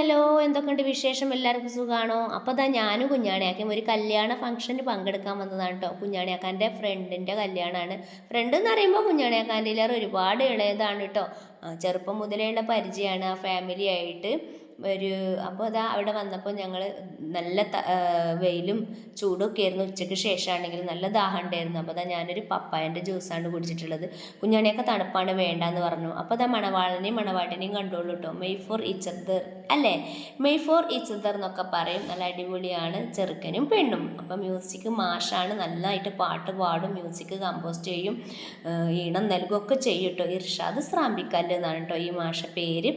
Hello, എന്തൊക്കെയുണ്ട് വിശേഷം? എല്ലാവർക്കും സുഖമാണോ? അപ്പോൾ അതാ ഞാനും കുഞ്ഞാണിയാക്കും ഒരു കല്യാണ ഫംഗ്ഷന് പങ്കെടുക്കാൻ വന്നതാണ് കേട്ടോ. കുഞ്ഞാണിയാക്കാൻ്റെ ഫ്രണ്ടിൻ്റെ കല്യാണമാണ്. ഫ്രണ്ട് എന്ന് പറയുമ്പോൾ കുഞ്ഞാണിയാക്കാൻ്റെ ഒരുപാട് ഇളയതാണ് കേട്ടോ. ചെറുപ്പം മുതലേയുള്ള പരിചയമാണ് ആ ഫാമിലി ആയിട്ട്. അപ്പോൾ അതാ അവിടെ വന്നപ്പോൾ ഞങ്ങൾ നല്ല വെയിലും ചൂടൊക്കെ ആയിരുന്നു. ഉച്ചയ്ക്ക് ശേഷമാണെങ്കിലും നല്ല ദാഹം ഉണ്ടായിരുന്നു. അപ്പോൾ അതാ ഞാനൊരു പപ്പായൻ്റെ ജ്യൂസാണ് കുടിച്ചിട്ടുള്ളത്. കുഞ്ഞാണിയൊക്കെ തണുപ്പാണ് വേണ്ടാന്ന് പറഞ്ഞു. അപ്പോൾ അതാ മണവാളനെയും മണവാട്ടിനെയും കണ്ടോളൂ കേട്ടോ. മെയ് ഫോർ ഈച്ച് അതർ അല്ലേ, മെയ് ഫോർ ഈച്ച് അതർ എന്നൊക്കെ പറയും. നല്ല അടിപൊളിയാണ് ചെറുക്കനും പെണ്ണും. അപ്പോൾ മ്യൂസിക് മാഷാണ്, നന്നായിട്ട് പാട്ട് പാടും, മ്യൂസിക് കമ്പോസ് ചെയ്യും, ഈണം നൽകുകയൊക്കെ ചെയ്യും കേട്ടോ. ഇർഷാദ് സ്രാമ്പിക്കല്ല് എന്നാണ് കേട്ടോ ഈ മാഷ പേര്.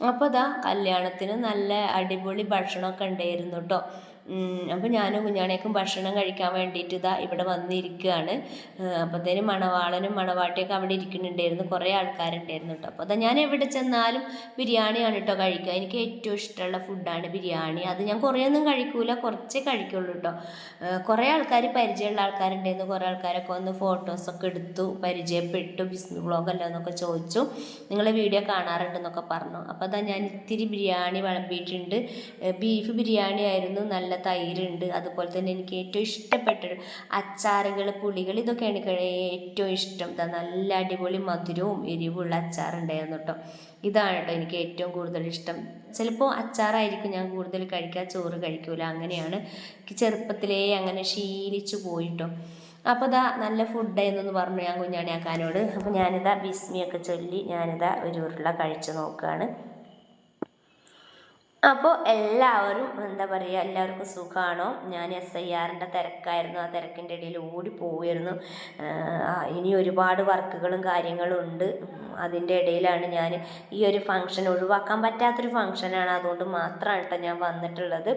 അപ്പോൾ ഇതാ കല്യാണത്തിന് നല്ല അടിപൊളി ഭക്ഷണമൊക്കെ ഉണ്ടായിരുന്നു കേട്ടോ. അപ്പോൾ ഞാനും കുഞ്ഞാണിയേക്കും ഭക്ഷണം കഴിക്കാൻ വേണ്ടിയിട്ട് ഇതാ ഇവിടെ വന്നിരിക്കുകയാണ്. അപ്പോഴത്തേനും മണവാളനും മണവാട്ടിയൊക്കെ അവിടെ ഇരിക്കുന്നുണ്ടായിരുന്നു. കുറേ ആൾക്കാരുണ്ടായിരുന്നു കേട്ടോ. അപ്പോൾ അതാ ഞാൻ എവിടെ ചെന്നാലും ബിരിയാണിയാണ് കേട്ടോ കഴിക്കുക. എനിക്ക് ഏറ്റവും ഇഷ്ടമുള്ള ഫുഡാണ് ബിരിയാണി. അത് ഞാൻ കുറേയൊന്നും കഴിക്കൂല, കുറച്ചേ കഴിക്കുള്ളൂ കേട്ടോ. കുറേ ആൾക്കാർ പരിചയമുള്ള ആൾക്കാരുണ്ടായിരുന്നു. കുറേ ആൾക്കാരൊക്കെ വന്ന് ഫോട്ടോസൊക്കെ എടുത്തു, പരിചയപ്പെട്ടു, ബിസിനസ് വ്ളോഗല്ല എന്നൊക്കെ ചോദിച്ചു. നിങ്ങളെ വീഡിയോ കാണാറുണ്ടെന്നൊക്കെ പറഞ്ഞു. അപ്പോൾ അതാ ഞാൻ ഇത്തിരി ബിരിയാണി വിളമ്പിയിട്ടുണ്ട്. ബീഫ് ബിരിയാണി ആയിരുന്നു, നല്ല തൈരുണ്ട്. അതുപോലെ തന്നെ എനിക്ക് ഏറ്റവും ഇഷ്ടപ്പെട്ട അച്ചാറുകൾ, പുളികൾ, ഇതൊക്കെയാണ് എനിക്ക് ഏറ്റവും ഇഷ്ടം. നല്ല അടിപൊളി മധുരവും എരിവുള്ള അച്ചാറുണ്ടായിരുന്നു കേട്ടോ. ഇതാണ് കേട്ടോ എനിക്ക് ഏറ്റവും കൂടുതൽ ഇഷ്ടം. ചിലപ്പോൾ അച്ചാറായിരിക്കും ഞാൻ കൂടുതൽ കഴിക്കുക, ചോറ് കഴിക്കൂല. അങ്ങനെയാണ് ചെറുപ്പത്തിലേ അങ്ങനെ ശീലിച്ചു പോയിട്ടോ. അപ്പോൾ ഇതാ നല്ല ഫുഡായിരുന്നു പറഞ്ഞു ഞാൻ കുഞ്ഞാണിയാക്കാനോട്. അപ്പോൾ ഞാനിതാ ബിസ്മിയൊക്കെ ചൊല്ലി ഞാനിതാ ഒരു ഉരുള കഴിച്ച് നോക്കുകയാണ്. അപ്പോൾ എല്ലാവരും എന്താ പറയുക, എല്ലാവർക്കും സുഖമാണോ? ഞാൻ SIRൻ്റെ തിരക്കായിരുന്നു. ആ തിരക്കിൻ്റെ ഇടയിൽ ഓടിപ്പോയിരുന്നു. ഇനി ഒരുപാട് വർക്കുകളും കാര്യങ്ങളും ഉണ്ട്. അതിൻ്റെ ഇടയിലാണ് ഞാൻ ഈ ഒരു ഫംഗ്ഷൻ, ഒഴിവാക്കാൻ പറ്റാത്തൊരു ഫംഗ്ഷനാണ്, അതുകൊണ്ട് മാത്രമാണ് കേട്ടോ ഞാൻ വന്നിട്ടുള്ളത്.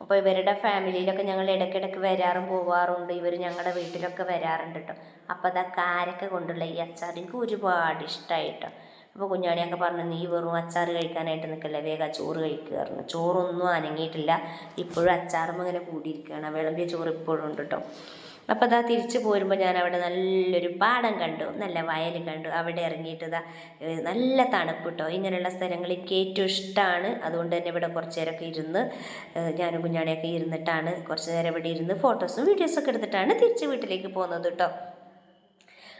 അപ്പോൾ ഇവരുടെ ഫാമിലിയിലൊക്കെ ഞങ്ങൾ ഇടയ്ക്കിടയ്ക്ക് വരാറും പോവാറുണ്ട്. ഇവർ ഞങ്ങളുടെ വീട്ടിലൊക്കെ വരാറുണ്ട് കേട്ടോ. അപ്പോൾ അതാ കാരക്ക കൊണ്ടുള്ള ഈ അച്ചാർ എനിക്ക് ഒരുപാട് ഇഷ്ടമായിട്ടോ. അപ്പോൾ കുഞ്ഞാണിയൊക്കെ പറഞ്ഞു, നീ വെറും അച്ചാർ കഴിക്കാനായിട്ട് നിൽക്കല്ലേ, വേഗം ചോറ് കഴിക്കുകയായിരുന്നു. ചോറൊന്നും അനങ്ങിയിട്ടില്ല, ഇപ്പോഴും അച്ചാറും അങ്ങനെ കൂടിയിരിക്കുകയാണ്. വിളമ്പിയ ചോറ് ഇപ്പോഴും ഉണ്ട് കേട്ടോ. അപ്പോൾ അതാ തിരിച്ച് പോരുമ്പോൾ ഞാൻ അവിടെ നല്ലൊരു പാടം കണ്ടു, നല്ല വയൽ കണ്ടു. അവിടെ ഇറങ്ങിയിട്ട് ഇതാ നല്ല തണുപ്പ് കേട്ടോ. ഇങ്ങനെയുള്ള സ്ഥലങ്ങൾ എനിക്ക് ഏറ്റവും ഇഷ്ടമാണ്. അതുകൊണ്ട് തന്നെ ഇവിടെ കുറച്ച് നേരമൊക്കെ ഇരുന്ന് ഞാനും കുഞ്ഞാണിയൊക്കെ ഇരുന്നിട്ടാണ് കുറച്ച് നേരം ഇവിടെ ഇരുന്ന് ഫോട്ടോസും വീഡിയോസൊക്കെ എടുത്തിട്ടാണ് തിരിച്ച് വീട്ടിലേക്ക് പോകുന്നത് കേട്ടോ.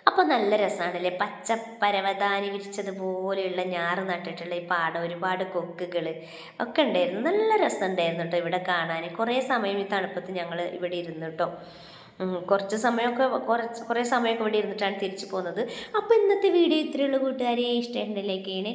അപ്പോൾ നല്ല രസമാണല്ലേ, പച്ച പരവതാനി വിരിച്ചതുപോലെയുള്ള ഞാറ് നട്ടിട്ടുള്ള ഈ പാടം, ഒരുപാട് കൊക്കുകൾ ഒക്കെ ഉണ്ടായിരുന്നു. നല്ല രസമുണ്ടായിരുന്നു കേട്ടോ ഇവിടെ കാണാൻ. കുറേ സമയം ഈ തണുപ്പത്ത് ഞങ്ങൾ ഇവിടെ ഇരുന്നു കേട്ടോ. കുറച്ച് സമയമൊക്കെ കുറേ സമയമൊക്കെ ഇവിടെ ഇരുന്നിട്ടാണ് തിരിച്ചു പോകുന്നത്. അപ്പോൾ ഇന്നത്തെ വീഡിയോ ഇത്രയുള്ള കൂട്ടുകാരെ, ഇഷ്ടമുണ്ടെങ്കിൽ ലൈക്ക് ചെയ്യണേ.